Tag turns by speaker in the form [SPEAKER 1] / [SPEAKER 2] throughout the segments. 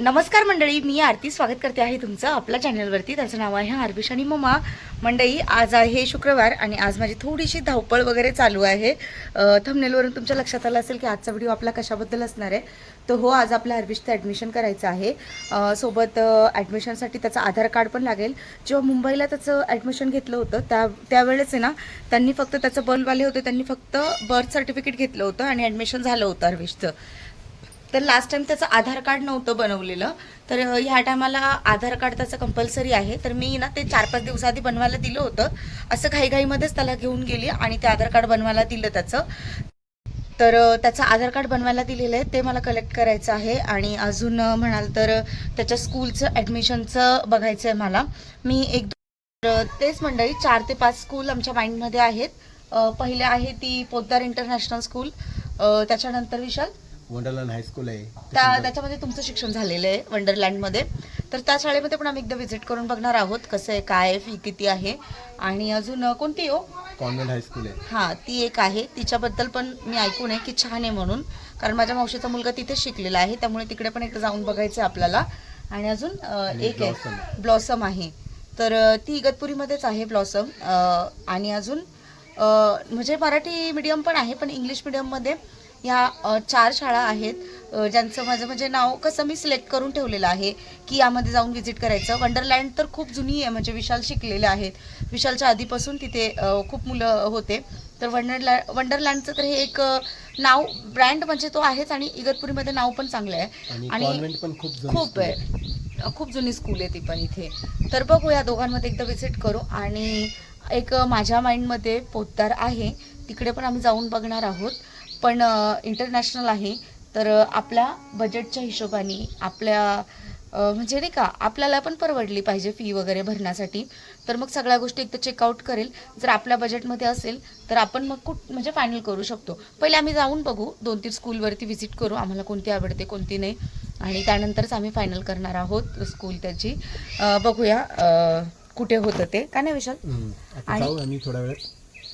[SPEAKER 1] नमस्कार मंडळी, मी आरती स्वागत करते आहे तुमचं आपल्या चॅनलवरती. त्याचं नाव आहे आरविश आणि मम्मा. मंडळी, आज आहे शुक्रवार आणि आज माझी थोडीशी धावपळ वगैरे चालू आहे. थंबनेलवरून तुमच्या लक्षात आलं असेल की आजचा व्हिडिओ आपला कशाबद्दल असणार आहे. तर हो, आज आपल्या आरविशचं ॲडमिशन करायचं आहे. सोबत ॲडमिशनसाठी त्याचं आधार कार्ड पण लागेल. जेव्हा मुंबईला त्याचं ॲडमिशन घेतलं होतं त्यावेळेस आहे ना, त्यांनी फक्त त्याचं बर्नवाले होते, त्यांनी फक्त बर्थ सर्टिफिकेट घेतलं होतं आणि ॲडमिशन झालं होतं आरविशचं. तर लास्ट टाइम त्याचं आधार कार्ड नव्हतं बनवलेलं, तर ह्या टायमाला आधार कार्ड त्याचं कंपल्सरी आहे. तर मी ना ते 4-5 दिवसाआधी बनवायला दिलं होतं. असं घाईघाईमध्येच त्याला घेऊन गेली आणि ते आधार कार्ड बनवायला दिलं त्याचं. तर त्याचं आधार कार्ड बनवायला दिलेलं आहे, ते मला कलेक्ट करायचं आहे. आणि अजून म्हणाल तर त्याच्या स्कूलचं ॲडमिशनचं बघायचं आहे मला. मी तेच मंडळी 4 ते 5 स्कूल आमच्या माइंडमध्ये आहेत. पहिले आहे ती पोद्दार इंटरनॅशनल स्कूल, त्याच्यानंतर विशाल
[SPEAKER 2] वंडरलँड हायस्कूल आहे,
[SPEAKER 1] त्याच्यामध्ये तुमचं शिक्षण झालेलं आहे वंडरलँडमध्ये. तर त्या शाळेमध्ये पण आम्ही एकदा व्हिजिट करून बघणार आहोत कसं आहे, काय फी किती आहे. आणि अजून कोणती हो,
[SPEAKER 2] कॉन्व्हेंट हायस्कूल आहे.
[SPEAKER 1] हां, ती एक आहे. तिच्याबद्दल पण मी ऐकून आहे की छान आहे म्हणून, कारण माझ्या मावशीचा मुलगा तिथेच शिकलेला आहे, त्यामुळे तिकडे पण एकदा जाऊन बघायचं आहे आपल्याला. आणि अजून एक आहे ब्लॉसम आहे, तर ती इगतपुरीमध्येच आहे ब्लॉसम. आणि अजून म्हणजे मराठी मीडियम पण आहे, पण इंग्लिश मीडियममध्ये ह्या 4 शाळा आहेत. ज्यांचं माझं म्हणजे नाव कसं मी सिलेक्ट करून ठेवलेलं आहे की यामध्ये जाऊन व्हिजिट करायचं. वंडरलँड तर खूप जुनी आहे, म्हणजे विशाल शिकलेले आहेत. विशालच्या आधीपासून तिथे खूप मुलं होते. तर वंडरलँडचं तर हे एक नाव ब्रँड म्हणजे तो आहेच, आणि इगतपुरीमध्ये नाव पण चांगलं आहे आणि खूप आहे, खूप जुनी स्कूल आहे ती पण इथे. तर बघू, या दोघांमध्ये एकदा व्हिजिट करू. आणि एक माझ्या माइंडमध्ये पोद्दार आहे, तिकडे पण आम्ही जाऊन बघणार आहोत. पण इंटरनॅशनल आहे, तर आपल्या बजेटच्या हिशोबाने आपल्या म्हणजे नाही का, आपल्याला पण परवडली पाहिजे फी वगैरे भरण्यासाठी. तर मग सगळ्या गोष्टी एकदा चेकआउट करेल. जर आपल्या बजेटमध्ये असेल तर आपण मग म्हणजे फायनल करू शकतो. पहिले आम्ही जाऊन बघू, 2-3 स्कूलवरती व्हिजिट करू, आम्हाला कोणती आवडते कोणती नाही, आणि त्यानंतरच आम्ही फायनल करणार आहोत स्कूल त्याची. बघूया कुठे होतं ते, का नाही विशाल?
[SPEAKER 2] आणि थोडा वेळ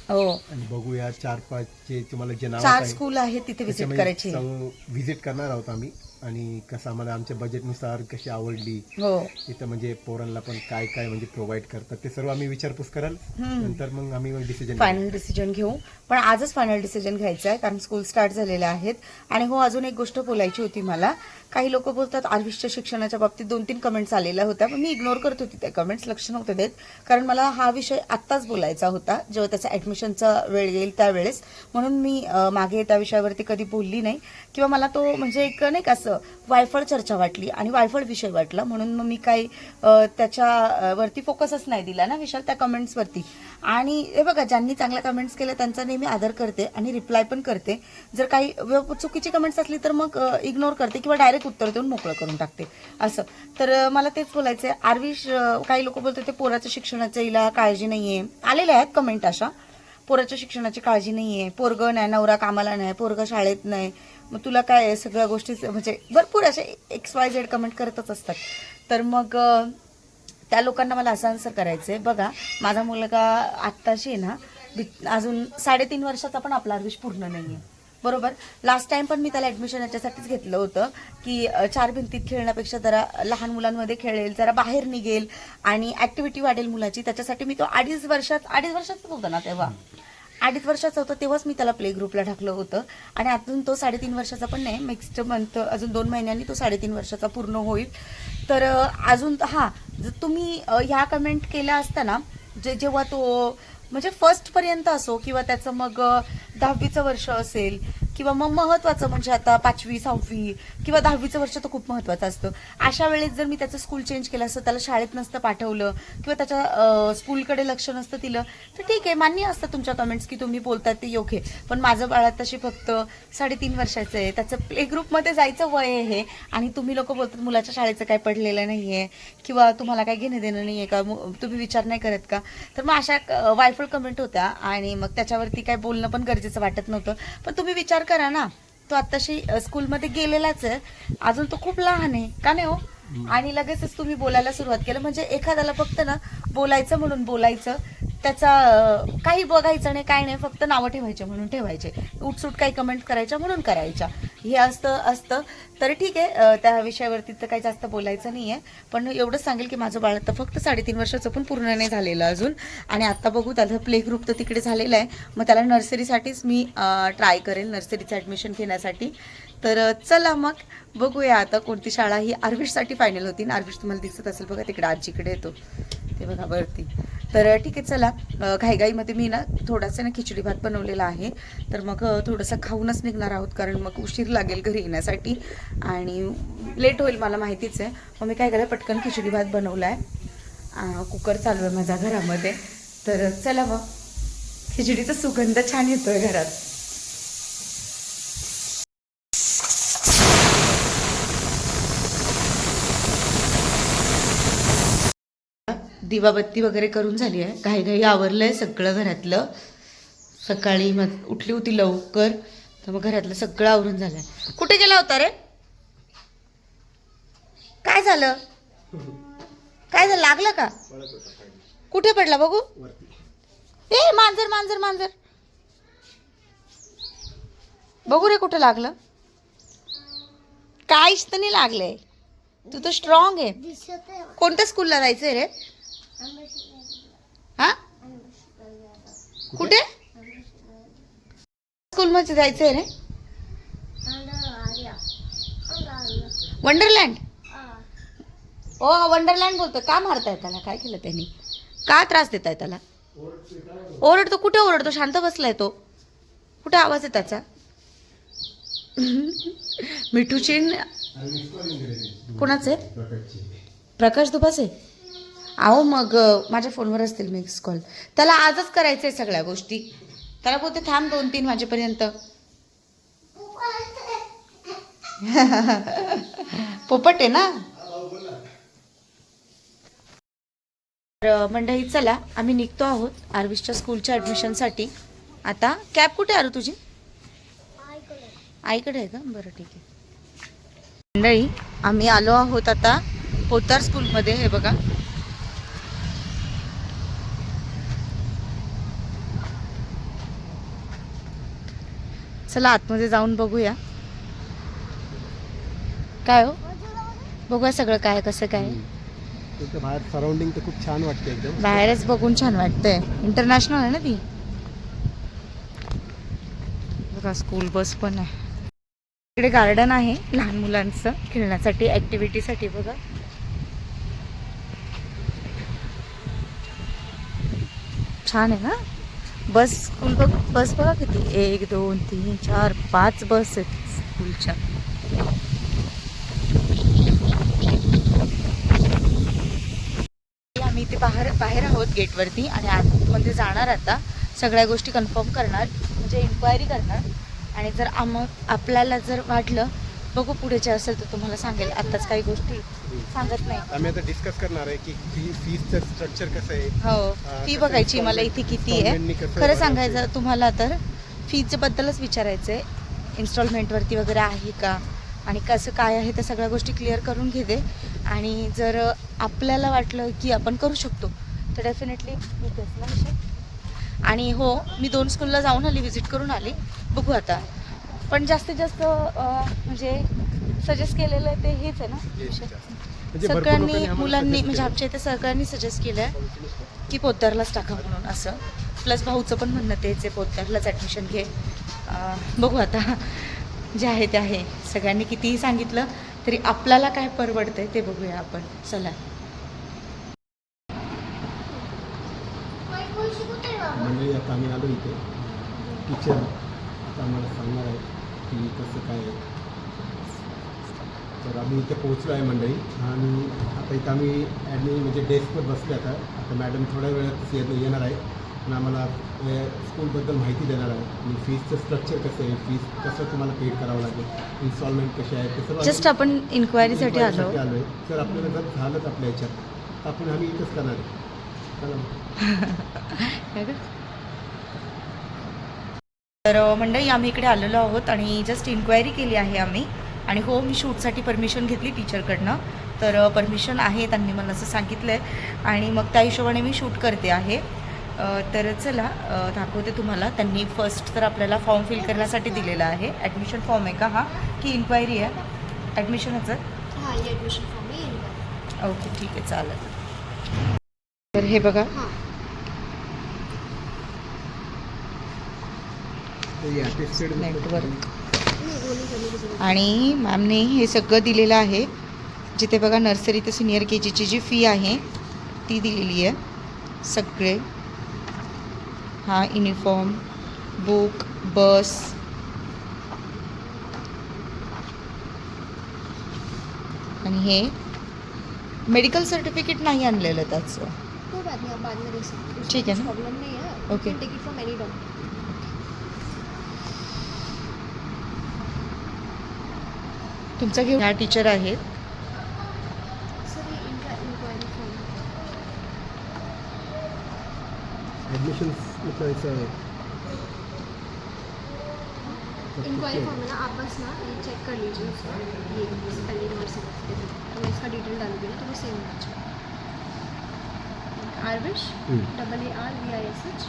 [SPEAKER 1] हो,
[SPEAKER 2] आणि बघूया 4-5 जे तुम्हाला जे नाव
[SPEAKER 1] 4 स्कूल आहे तिथे व्हिजिट करायची.
[SPEAKER 2] व्हिजिट करणार आहोत आम्ही. आणि कसं आम्हाला आमच्या बजेटनुसार कशी आवडली,
[SPEAKER 1] हो,
[SPEAKER 2] तिथं म्हणजे पोरांना पण काय काय म्हणजे प्रोव्हाइड करतात ते सर्व आम्ही विचारपूस कराल. नंतर मग आम्ही फायनल
[SPEAKER 1] डिसिजन घेऊ. पण आजच फायनल डिसिजन घ्यायचं आहे, कारण स्कूल स्टार्ट झालेले आहेत. आणि हो, अजून एक गोष्ट बोलायची होती मला. काही लोक बोलतात आरविशच्या शिक्षणाच्या बाबतीत 2-3 कमेंट्स आलेल्या होत्या, पण मी इग्नोर करत होती त्या कमेंट्स, लक्ष नव्हते देत. कारण मला हा विषय आत्ताच बोलायचा होता, जेव्हा त्याचा ॲडमिशनचा वेळ येईल त्यावेळेस. म्हणून मी मागे त्या विषयावरती कधी बोलली नाही, किंवा मला तो म्हणजे एक नाही का असं वायफळ चर्चा वाटली आणि वायफळ विषय वाटला, म्हणून मग मी काही त्याच्यावरती फोकसच नाही दिला ना विशाल, त्या कमेंट्सवरती. आणि हे बघा, ज्यांनी चांगल्या कमेंट्स केल्या त्यांचा नेहमी आदर करते आणि रिप्लाय पण करते. जर काही चुकीची कमेंट्स असली तर मग इग्नोर करते किंवा डायरेक्ट उत्तर देऊन मोकळं करून टाकते असं. तर मला तेच बोलायचं आहे. आरविश, काही लोक बोलतात ते पोराच्या शिक्षणाचं हिला काळजी नाही आहे. आलेल्या आहेत कमेंट अशा, पोराच्या शिक्षणाची काळजी नाही आहे, पोरगं नाही, नवरा कामाला नाही, पोरगं शाळेत नाही, मग तुला काय सगळ्या गोष्टी, म्हणजे भरपूर असे XYZ कमेंट करतच असतात. तर मग त्या लोकांना मला असं आन्सर करायचं आहे. बघा, माझा मुलगा आत्ताशी आहे ना, अजून 3.5 वर्षाचा पण आपला आरविश पूर्ण नाही आहे, बरोबर. लास्ट टाइम पण मी त्याला ॲडमिशन याच्यासाठीच घेतलं होतं की 4 भिंतीत खेळण्यापेक्षा जरा लहान मुलांमध्ये खेळेल, जरा बाहेर निघेल आणि ॲक्टिव्हिटी वाढेल मुलाची. त्याच्यासाठी मी तो 2.5 वर्षाचा होता ना तेव्हा, 2.5 वर्षाचा होता तेव्हाच मी त्याला प्ले ग्रुपला टाकलं होतं. आणि अजून तो 3.5 वर्षाचा पण नाही, नेक्स्ट मंथ अजून 2 महिन्यांनी तो 3.5 वर्षाचा पूर्ण होईल. तर अजून हां, जर तुम्ही ह्या कमेंट केल्या असता ना, जेव्हा तो म्हणजे फर्स्टपर्यंत असो, किंवा त्याचं मग 10वीचं वर्ष असेल, किंवा मग महत्त्वाचं म्हणजे आता 5वी 6वी किंवा 10वीचं वर्ष तर खूप महत्त्वाचं असतं. अशा वेळेस जर मी त्याचं स्कूल चेंज केलं असतं, त्याला शाळेत नसतं पाठवलं, किंवा त्याच्या स्कूलकडे लक्ष नसतं दिलं, तर ठीक आहे, मान्य असतं तुमच्या कमेंट्स की तुम्ही बोलताय ते योग्य. पण माझं बाळा तशी फक्त 3.5 वर्षाचं आहे, त्याचं प्ले ग्रुपमध्ये जायचं वय आहे हे, आणि तुम्ही लोक बोलतात मुलाच्या शाळेचं काय पडलेलं नाही आहे, किंवा तुम्हाला काय घेणं देणं नाही आहे का, तुम्ही विचार नाही करत का. तर मग अशा वायफळ कमेंट होत्या, आणि मग त्याच्यावरती काय बोलणं पण गरजेचं वाटत नव्हतं. पण तुम्ही विचार करा ना, तो आत्ताशी स्कूलमध्ये गेलेलाच आहे, अजून तो खूप लहान आहे, का नाही हो. आणि लगेचच तुम्ही बोलायला सुरुवात केलं, म्हणजे एखाद्याला फक्त ना बोलायचं म्हणून बोलायचं, त्याचा काही बघायचं नाही, काय नाही, फक्त नावं ठेवायचे म्हणून ठेवायचे, उठसूट काही कमेंट करायच्या म्हणून करायच्या, हे असतं. तर ठीक आहे, त्या विषयावरती तर काही जास्त बोलायचं नाही आहे. पण एवढंच सांगेल की माझं बाळ तर फक्त 3.5 वर्षाचं पण पूर्ण नाही झालेलं अजून. आणि आता बघू, त्याचं प्ले ग्रुप तर तिकडे झालेलं आहे, मग त्याला नर्सरीसाठीच मी ट्राय करेल, नर्सरीचं ॲडमिशन घेण्यासाठी. तर चला मग बघूया आता कोणती शाळा. ही आर्विशसाठी फायनल होती ना, आर्विश तुम्हाला दिसत असेल बघा तिकडे आजीकडे येतो ते बघा वरती. तर ठीक आहे, चला. घाईघाईमध्ये मी ना थोडासा ना खिचडी भात बनवलेला आहे, तर मग थोडंसं खाऊनच निघणार आहोत, कारण मग उशीर लागेल घरी येण्यासाठी आणि लेट होईल मला माहितीच आहे. मग मी काय केलं, पटकन खिचडी भात बनवला आहे, कुकर चालू आहे माझ्या घरामध्ये. तर चला मग, खिचडीचा सुगंध छान येतोय घरात. दिवाबत्ती वगैरे करून झाली आहे, घाईघाई आवरलंय सगळं घरातलं. सकाळी मग उठली होती लवकर, तर मग घरातलं सगळं आवरून झालंय. कुठे गेला होता रे? काय झालं? काय झालं, लागलं का? कुठे पडला बघू? ए मांजर मांजर मांजर, बघू रे कुठे लागलं. काहीच तर नाही लागलंय, तू तर स्ट्रॉंग आहे. कोणत्या स्कूलला जायचंय रे? हा, कुठे स्कूलमध्ये जायचंय रे? वंडरलँड. ओ वंडरलँड बोलतो. का मारताय त्याला? काय केलं त्यांनी? का त्रास देताय त्याला? ओरडतो? कुठे ओरडतो? शांत बसलाय तो. कुठे आवाज आहे त्याचा? मिठूची कोणाचे? प्रकाश दुपासे. अहो मग माझ्या फोनवर असतील मिक्स कॉल. त्याला आजच करायचंय सगळ्या गोष्टी. त्याला बोलते थांब 2-3 वाजेपर्यंत. पोपट आहे ना. तर मंडळी चला, आम्ही निघतो आहोत आर्विशच्या स्कूलच्या ॲडमिशनसाठी. आता कॅब कुठे आहे तुझी? आईकडे आहे का? बरं ठीक आहे. मंडळी आम्ही आलो आहोत आता पोद्दार स्कूलमध्ये. हे बघा, चला आतमध्ये जाऊन बघूया काय हो, बघूया सगळं काय कसं काय.
[SPEAKER 2] बाहेर सराउंडिंग तर खूप छान वाटते, एकदम
[SPEAKER 1] बाहेरच बघून छान वाटतंय. इंटरनॅशनल आहे ना ती. बघा स्कूल बस पण आहे. इकडे गार्डन आहे लहान मुलांचं खेळण्यासाठी, ऍक्टिव्हिटीसाठी. बघा छान आहे ना. बस स्कूल बस बघा किती, 1 2 3 4 5 बस आहेत स्कूलच्या. आम्ही इथे बाहेर आहोत गेटवरती आणि आतमध्ये जाणार. आता सगळ्या गोष्टी कन्फर्म करणार, म्हणजे इन्क्वायरी करणार. आणि जर आपल्याला जर वाटलं, बघू पुढे जे असेल तर तुम्हाला सांगेल. आताच काही गोष्टी सांगत नाही.
[SPEAKER 2] आम्ही आता डिस्कस करणार आहे की फीचं स्ट्रक्चर कसं आहे.
[SPEAKER 1] हो, फी बघायची मला इथे किती आहे. खरं सांगायचं तुम्हाला तर फीच्या बद्दलच विचारायचं आहे, इन्स्टॉलमेंटवरती वगैरे आहे का, आणि कसं काय आहे, त्या सगळ्या गोष्टी क्लिअर करून घेते. आणि जर आपल्याला वाटलं की आपण करू शकतो तर डेफिनेटली होतेच ना विषय. आणि हो, मी 2 स्कूलला जाऊन आली, व्हिजिट करून आली. बघू आता. पण जास्तीत जास्त म्हणजे सजेस्ट केलेलं आहे ते हेच आहे ना. सगळ्यांनी मुलांनी म्हणजे आमच्या इथे सगळ्यांनी सजेस्ट केलं आहे की पोद्दारलाच टाका म्हणून असं. प्लस भाऊचं पण म्हणणं तेच आहे, पोद्दारलाच ॲडमिशन घे. बघू आता, जे आहे ते आहे. सगळ्यांनी कितीही सांगितलं तरी आपल्याला काय परवडतंय ते बघूया आपण. चला.
[SPEAKER 2] म्हणजे आता आम्ही आलो इथे, टीचर आम्हाला सांगणार आहे की कसं काय आहे. तर आम्ही इथे पोहोचलो आहे मंडळी. आणि आता इथं आम्ही म्हणजे डेस्कवर बसले. आता मॅडम थोड्या वेळात येणार आहे आणि आम्हाला स्कूलबद्दल माहिती देणार आहे. आणि फीजचं स्ट्रक्चर कसं आहे, फीज कसं तुम्हाला पेड करावं लागेल, इन्स्टॉलमेंट कसे आहे ते सर्व.
[SPEAKER 1] जस्ट आपण इन्क्वायरीसाठी आलो
[SPEAKER 2] आहे. जर आपल्याला जर झालंच आपल्या ह्याच्यात तर आपण आम्ही इथंच करणार आहे.
[SPEAKER 1] तर मंडळी आम्ही इकडे आलेलो आहोत आणि जस्ट इन्क्वायरी केली आहे आम्ही. आणि हो, मी शूटसाठी परमिशन घेतली टीचरकडनं. तर परमिशन आहे, त्यांनी मला असं सांगितलं आहे. आणि मग त्या हिशोबाने मी शूट करते आहे. तर चला दाखवते तुम्हाला. त्यांनी फर्स्ट तर आपल्याला फॉर्म फिल करण्यासाठी दिलेला आहे. ॲडमिशन फॉर्म आहे का हा, की इन्क्वायरी आहे ॲडमिशनचं?
[SPEAKER 3] हां, ये ॲडमिशन फॉर्म आहे येईल.
[SPEAKER 1] ओके ठीक आहे चालेल. तर हे बघा,
[SPEAKER 3] हां,
[SPEAKER 2] ते अटेस्टेड
[SPEAKER 1] नेटवर्क
[SPEAKER 3] नाही बोलून झाली की सगळं.
[SPEAKER 1] आणि मॅमने हे सगळं दिलेलं आहे. जिथे बघा नर्सरी ते सिनियर के जीची जी फी आहे ती दिलेली आहे सगळे. हा युनिफॉर्म, बुक, बस, आणि हे मेडिकल सर्टिफिकेट नाही आणलेलं त्याचं.
[SPEAKER 3] कोई बात नहीं, आप बाद में दे सकते हो.
[SPEAKER 1] ठीक है ना?
[SPEAKER 3] प्रॉब्लम नहीं है.
[SPEAKER 1] Okay.
[SPEAKER 3] You can take it from any doctor.
[SPEAKER 1] तुमचा घेऊन ह्या टीचर आहेत.
[SPEAKER 3] सर ये इनका इंक्वायरी फॉर्म.
[SPEAKER 2] एडमिशन मतलब ऐसा है
[SPEAKER 3] इंक्वायरी फॉर्म है ना, आप बस ना ये चेक कर लीजिए उसका. ये स्पेलिंग और सब. तो मैं इसका डिटेल डालूंगी ना तो वो सेम होना चाहिए. आरविश ARVISH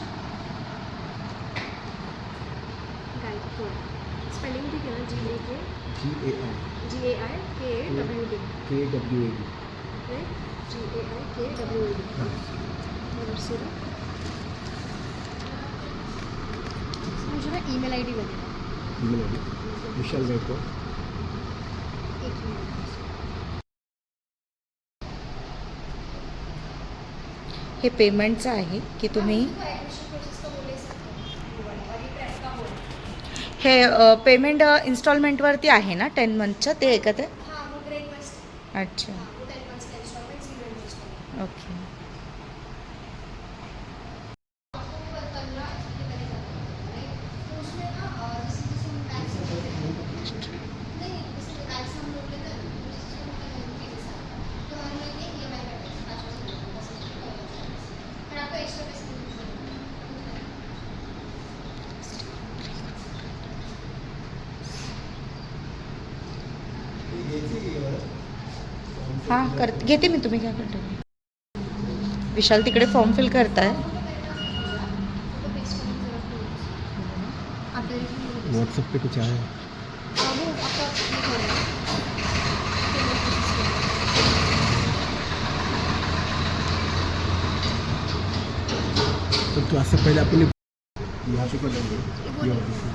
[SPEAKER 3] गायकवाड़. स्पेलिंग ठीक है ना? GAIKWD.
[SPEAKER 2] KWAD
[SPEAKER 3] right? GAIKWD. और सिर्फ मुझे ना ईमेल आईडी बनेगा.
[SPEAKER 2] ईमेल आईडी विशाल गायकवाड.
[SPEAKER 3] एक मिनट.
[SPEAKER 1] हे पेमेंटचं आहे की तुम्ही हे पेमेंट इन्स्टॉलमेंटवरती आहे ना 10 मंथचं, ते आहे का ते?
[SPEAKER 3] हाँ वो ग्रेट मस्ट.
[SPEAKER 1] अच्छा
[SPEAKER 3] वो 10 मंथ्स का इंस्टॉलमेंट 0 इंटरेस्ट.
[SPEAKER 1] ओके. हां घेते मी, तुम्ही काय करता? विशाल तिकडे फॉर्म फिल करताय.
[SPEAKER 2] व्हाट्सएप पे कुछ आया है? तो क्लास से पहले अपने यहाँ पे कर लेंगे ये ऑफिस में.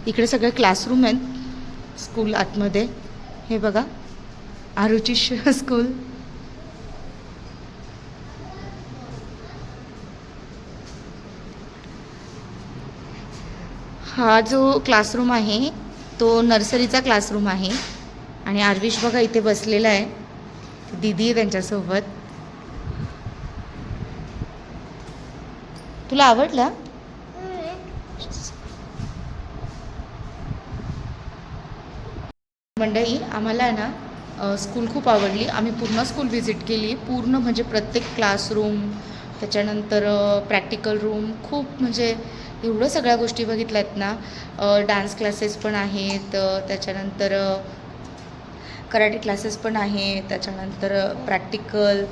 [SPEAKER 1] इकडे सगळे क्लासरूम आहेत स्कूल आतमध्ये. हे बघा आरुची स्कूल. हा जो क्लासरूम आहे तो नर्सरीचा क्लासरूम आहे. आणि आरविश बघा इथे बसलेला आहे, दीदी आहे त्यांच्यासोबत. तुला आवडला? मंडळी आम्हाला ना स्कूल खूप आवडली. आम्ही पूर्ण स्कूल व्हिजिट केली, पूर्ण म्हणजे प्रत्येक क्लासरूम, त्याच्यानंतर प्रॅक्टिकल रूम, खूप म्हणजे एवढं सगळ्या गोष्टी बघितल्यात ना. डान्स क्लासेस पण आहेत, त्याच्यानंतर कराटे क्लासेस पण आहे, त्याच्यानंतर प्रॅक्टिकल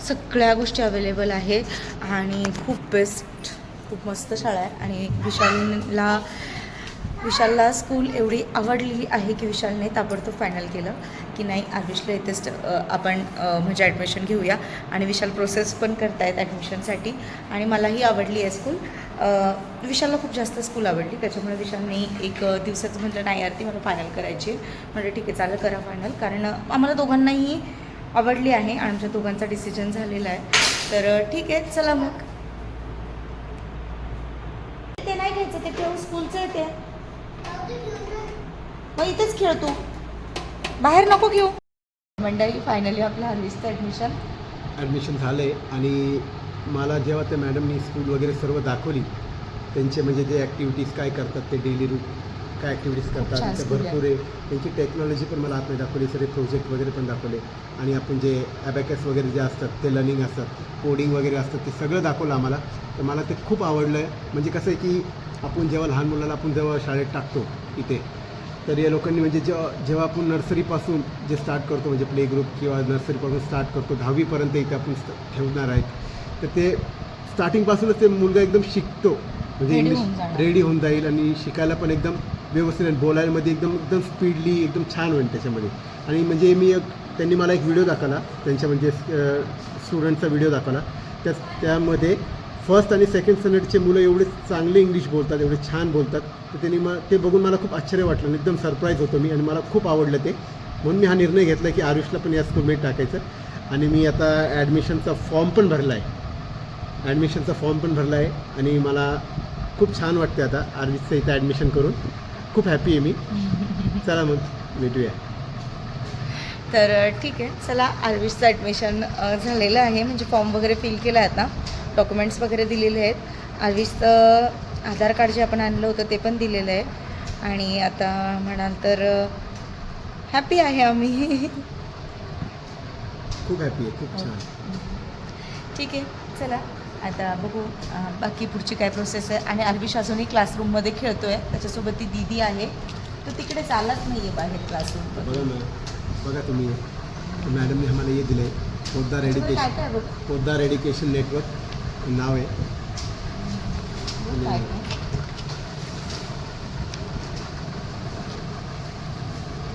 [SPEAKER 1] सगळ्या गोष्टी अवेलेबल आहे. आणि खूप बेस्ट, खूप मस्त शाळा आहे. आणि विशालला स्कूल एवढी आवडलेली आहे की विशालने ताबडतोब फायनल केलं की नाही आरविशला इथेच आपण म्हणजे ॲडमिशन घेऊया. आणि विशाल प्रोसेस पण करतायत ॲडमिशनसाठी. आणि मलाही आवडली आहे स्कूल. विशालला खूप जास्त स्कूल आवडली, त्याच्यामुळे विशालने एक दिवसाचं म्हटलं नाही यार ती मला फायनल करायची आहे. म्हणजे ठीक आहे चालेल करा फायनल, कारण आम्हाला दोघांनाही आवडली आहे आणि आमच्या दोघांचा डिसिजन झालेला आहे. तर ठीक आहे चला मग. ते नाही घ्यायचं, ते ठेवून स्कूलचं आहे ते. मग इथेच खेळ तू, बाहेर नको घेऊ. मंडळी फायनली आपलं आरविशचं
[SPEAKER 2] ॲडमिशन झालं आहे. आणि मला जेव्हा त्या मॅडमनी स्कूल वगैरे सर्व दाखवली, त्यांचे म्हणजे जे ॲक्टिव्हिटीज काय करतात ते डेली काय ॲक्टिव्हिटीज
[SPEAKER 1] छान
[SPEAKER 2] करतात ते
[SPEAKER 1] school आहे.
[SPEAKER 2] भरपूर आहे. त्यांची टेक्नॉलॉजी पण मला आतमध्ये दाखवली, सगळे प्रोजेक्ट वगैरे पण दाखवले आणि आपण जे ॲबॅकस वगैरे जे असतात ते लर्निंग असतात, कोडिंग वगैरे असतात, ते सगळं दाखवलं आम्हाला. तर मला ते खूप आवडलं आहे. म्हणजे कसं आहे की आपण जेव्हा लहान मुलाला आपण जेव्हा शाळेत टाकतो इथे, तर या लोकांनी म्हणजे जेव्हा आपण नर्सरीपासून जे स्टार्ट करतो म्हणजे प्ले ग्रुप किंवा नर्सरीपासून स्टार्ट करतो 10वीपर्यंत इथे आपण ठेवणार आहेत, तर ते स्टार्टिंगपासूनच ते मुलगा एकदम शिकतो, म्हणजे
[SPEAKER 1] Ready
[SPEAKER 2] इंग्लिश
[SPEAKER 1] होऊन जाणार.
[SPEAKER 2] रेडी होऊन जाईल आणि शिकायला पण एकदम व्यवस्थित आणि बोलायमध्ये एकदम एकदम स्पीडली एकदम छान होईल त्याच्यामध्ये. आणि म्हणजे त्यांनी मला एक व्हिडिओ दाखवला, त्यांच्या म्हणजे स्टुडंटचा व्हिडिओ दाखवला. त्यामध्ये फर्स्ट आणि सेकंड स्टँडर्डचे मुलं एवढे चांगले इंग्लिश बोलतात, एवढे छान बोलतात, तर त्यांनी ते बघून मला खूप आश्चर्य वाटलं आणि एकदम सरप्राईज होतो मी आणि मला खूप आवडलं ते. म्हणून मी हा निर्णय घेतला की आरुषला पण या स्कूलमध्ये टाकायचं. आणि मी आता ॲडमिशनचा फॉर्म पण भरला आहे आणि मला खूप छान वाटते आता आरुषचं इथं ॲडमिशन करून. खूप हॅपी आहे मी. चला मग भेटूया.
[SPEAKER 1] तर ठीक आहे, चला आर्विशचं ॲडमिशन झालेलं आहे, म्हणजे फॉर्म वगैरे फिल केला आहे आता, डॉक्युमेंट्स वगैरे दिलेले आहेत. आर्विशचं आधार कार्ड जे आपण आणलं होतं ते पण दिलेलं आहे आणि आता म्हणाल तर हॅपी आहे आम्ही.
[SPEAKER 2] खूप हॅपी आहे, खूप छान.
[SPEAKER 1] ठीक आहे, चला आता बघू बाकी पुढची काय प्रोसेस आहे. आणि आर्विश अजूनही क्लासरूममध्ये खेळतो आहे, त्याच्यासोबत ती दीदी आहे, तो तिकडे चालत नाही आहे बाहेर क्लासरूम.
[SPEAKER 2] बघा तुम्ही, मॅडमने आम्हाला हे दिलं आहे,
[SPEAKER 1] काय काय बघ
[SPEAKER 2] पोद्दार एज्युकेशन नेटवर्क नाव आहे.
[SPEAKER 1] काय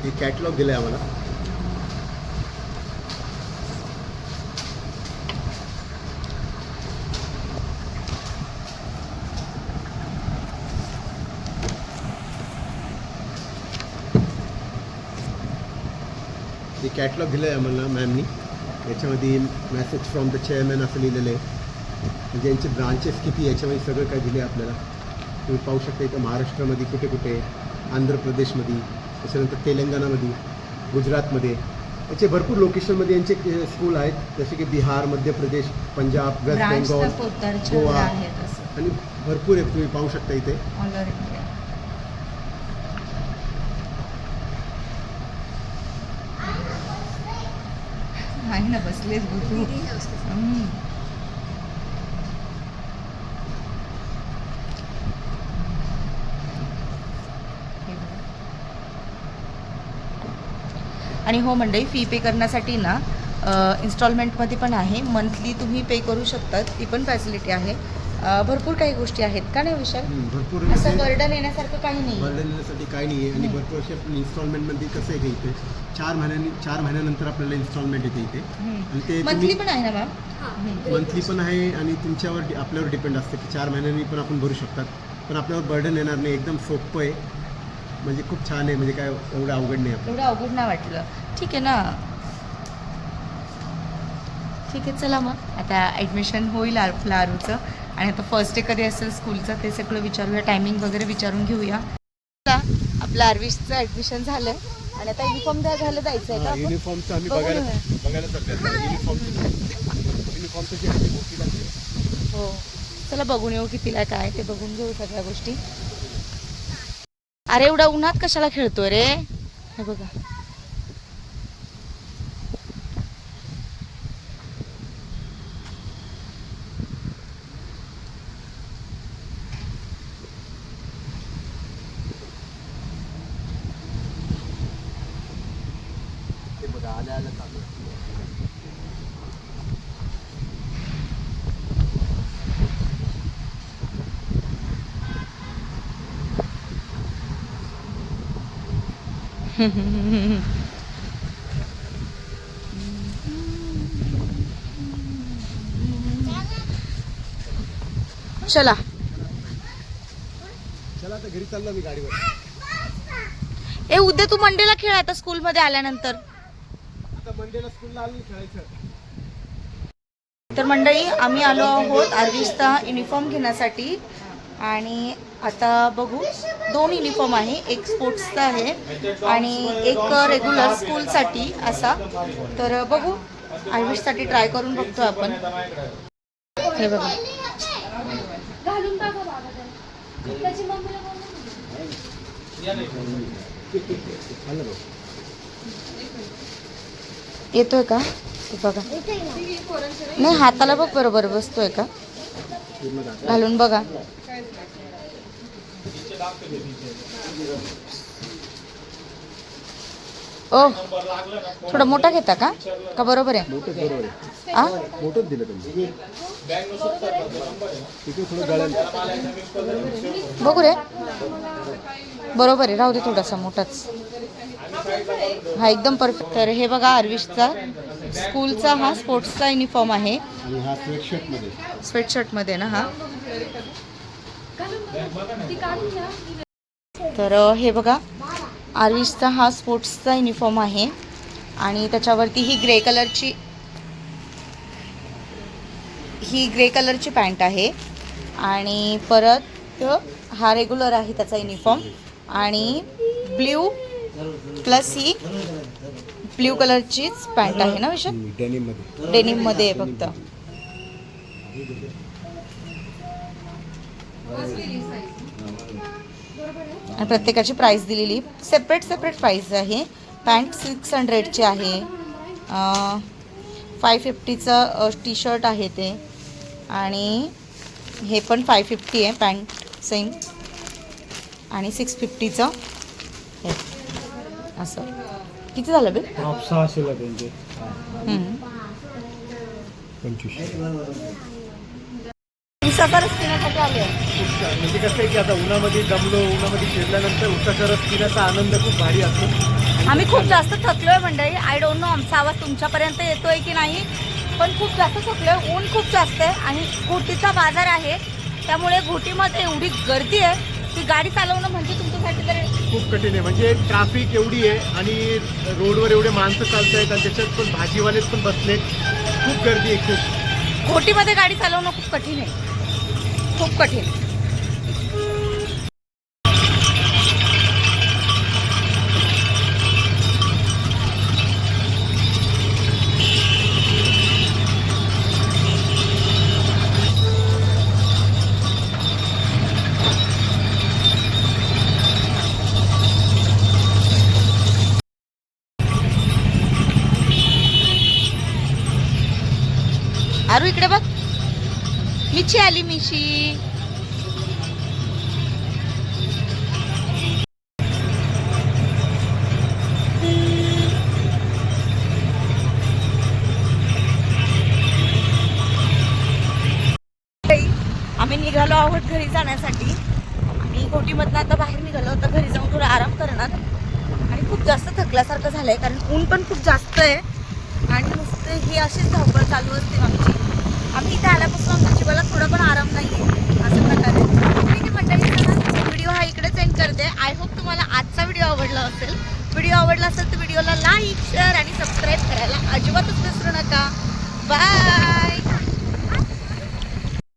[SPEAKER 2] हे कॅटलॉग दिलं आहे आम्हाला. हे कॅटलॉग दिलं आहे आम्हाला मॅमनी. याच्यामध्ये मॅसेज फ्रॉम द चेअरमॅन असं लिहिलेलं आहे, म्हणजे यांचे ब्रांचेस किती, याच्यामध्ये सगळं काय दिले आहे आपल्याला. तुम्ही पाहू शकता इथं महाराष्ट्रामध्ये कुठे कुठे, आंध्र प्रदेशमध्ये, त्याच्यानंतर तेलंगणामध्ये, गुजरातमध्ये, याचे भरपूर लोकेशनमध्ये यांचे स्कूल आहेत, जसे की बिहार, मध्य प्रदेश, पंजाब, वेस्ट बेंगॉल, गोवा आणि भरपूर आहेत. तुम्ही पाहू शकता इथे.
[SPEAKER 1] ऑल ओव्हर इंडिया आहे ना, बसलेच बघू.
[SPEAKER 3] दीदी है उसके साथ.
[SPEAKER 1] आणि हो मंडळी, फी पे करण्यासाठी ना इन्स्टॉलमेंटमध्ये पण आहे, मंथली तुम्ही पे करू शकतात, ती पण फॅसिलिटी आहे. भरपूर काही गोष्ी आहेत का नाही विशाल,
[SPEAKER 2] भरपूर
[SPEAKER 1] असं बर्डन येण्यासारखं काही नाही.
[SPEAKER 2] बर्डन येण्यासाठी काही नाही आहे. आणि भरपूर असे इन्स्टॉलमेंटमध्ये कसं आहे की इथे 4 महिन्यानंतर आपल्याला इन्स्टॉलमेंट येते इथे. आणि ते
[SPEAKER 1] मंथली पण आहे ना मॅम.
[SPEAKER 3] हाँ
[SPEAKER 2] मंथली पण आहे आणि तुमच्यावर आपल्यावर डिपेंड असतं की 4 महिन्यांनी पण आपण भरू शकतात, पण आपल्यावर बर्डन येणार नाही. एकदम सोपं आहे, म्हणजे खूप छान आहे, म्हणजे काय एवढं अवघड नाही आपलं.
[SPEAKER 1] एवढं अवघड नाही वाटलं. ठीक आहे ना, ठीक आहे. चला मग आता ॲडमिशन होईल आपलं आरूचं, आणि आता फर्स्ट डे कधी असेल स्कूलचं ते सगळं विचारूया, टायमिंग वगैरे विचारून घेऊया. आपलं आर्विशचं ॲडमिशन झालं आणि आता युनिफॉर्म झालं जायचं आहे का आपण?
[SPEAKER 2] युनिफॉर्मचं आम्ही
[SPEAKER 1] बघू
[SPEAKER 2] बघायला
[SPEAKER 1] ना.
[SPEAKER 2] चाललं. युनिफॉर्मचं जे आहे ते गोष्टीला
[SPEAKER 1] हो, चला बघून येऊ कितीला काय ते, बघून घेऊ सगळ्या गोष्टी. अरे एवढा उन्हात कशाला खेळतोय रे, हे बघा.
[SPEAKER 2] ते बघा आल्या चालू आहे.
[SPEAKER 1] चला
[SPEAKER 2] चला आता घरी चाललो मी गाडीवर.
[SPEAKER 1] ए उद्या तू मंडेला खेळ आता स्कूलमध्ये आल्यानंतर.
[SPEAKER 2] आता मंडेला स्कूलला आलो खेळायचं.
[SPEAKER 1] तर मंडळी, आम्ही आलो आहोत आर्विशचा युनिफॉर्म घेण्यासाठी आणि आता बघू, 2 युनिफॉर्म आहे, एक स्पोर्ट्सचा आहे आणि एक रेग्युलर स्कूलसाठी असा. तर बघू, आर्विशसाठी ट्राय करून बघतो आपण. हे बघा,
[SPEAKER 3] घालून टाका बाबा त्याला. त्याची मम्मीला बोलू.
[SPEAKER 2] आलं बघ.
[SPEAKER 1] येतोय का ते बघा. नाही हाताला बघ बरोबर बसतोय का
[SPEAKER 2] पूर्ण दाखव.
[SPEAKER 1] घालून बघा. ओ थोडा मोठा घेता का का बरोबर आहे
[SPEAKER 2] मोठंच बरोबर आहे.
[SPEAKER 1] आ
[SPEAKER 2] मोठंच दिलं तुम्ही. तिथे थोडं गळ्यात
[SPEAKER 1] बघू रे बरोबर आहे राहू दे थोडासा मोठाच हा एकदम परफेक्ट. तर हे बघा आर्विशचा स्कूलचा हा स्पोर्ट्सचा युनिफॉर्म आहे.
[SPEAKER 2] आणि हा स्वेटशर्टमध्ये.
[SPEAKER 1] स्वेटशर्टमध्ये ना हा. तर हे बघा आर्विशचा हा स्पोर्ट्सचा युनिफॉर्म आहे आणि त्याच्यावरती ही ग्रे कलरची पॅन्ट आहे आणि परत हा रेग्युलर आहे त्याचा युनिफॉर्म आणि ब्ल्यू प्लस ही ब्ल्यू कलरचीच पॅन्ट आहे ना विशाल.
[SPEAKER 2] डेनिममध्ये.
[SPEAKER 1] डेनिममध्ये आहे फक्त. आणि प्रत्येकाची प्राईस दिलेली सेपरेट प्राईस आहे. पॅन्ट 600ची आहे. 550चं टी शर्ट आहे ते आणि हे पण 550 आहे पॅन्ट सेम आणि 650चं हे असं. किती झालं बिल?
[SPEAKER 2] 600ला त्यांचे 2500.
[SPEAKER 1] उसाचा रस पिण्यासाठी आले.
[SPEAKER 2] म्हणजे कसं आहे की आता उन्हामध्ये दमलो, उन्हामध्ये फिरल्यानंतर उसाचा रस पिण्याचा आनंद खूप भारी असतो.
[SPEAKER 1] आम्ही खूप जास्त थकलोय मंडळी. आय डोंट नो आमचा आवाज तुमच्यापर्यंत येतोय की नाही पण खूप जास्त थकलोय. ऊन खूप जास्त आहे आणि घोटीचा बाजार आहे त्यामुळे घोटीमध्ये एवढी गर्दी आहे की गाडी चालवणं म्हणजे तुमच्यासाठी तरी
[SPEAKER 2] खूप कठीण आहे. म्हणजे ट्रॅफिक एवढी आहे आणि रोडवर एवढे माणसं चालत आहेत आणि त्याच्यात पण भाजीवालेच पण बसलेत. खूप गर्दी आहे खूप.
[SPEAKER 1] घोटीमध्ये गाडी चालवणं खूप कठीण आहे. खूप कठीण. आरू इकडे बघ. मिशी आली मिशी. आम्ही निघालो आहोत घरी जाण्यासाठी. आम्ही घोटीमधनं आता बाहेर निघालो. आता घरी जाऊन थोडा आराम करणार आणि खूप जास्त थकल्यासारखं झालंय कारण ऊन पण खूप जास्त आहे आणि नुसते ही अशीच धावपळ चालू असते आमची. आम्ही इथे आल्यापासून आमच्या जीवाला थोडा पण आराम नाही आहे अशा प्रकारे. ठीक आहे मंडळी व्हिडिओ हा इकडेच एंड करते. आय होप तुम्हाला आजचा व्हिडिओ आवडला असेल. व्हिडिओ आवडला असेल तर व्हिडिओला लाईक शेअर आणि सबस्क्राईब करायला अजिबातच विसरू नका.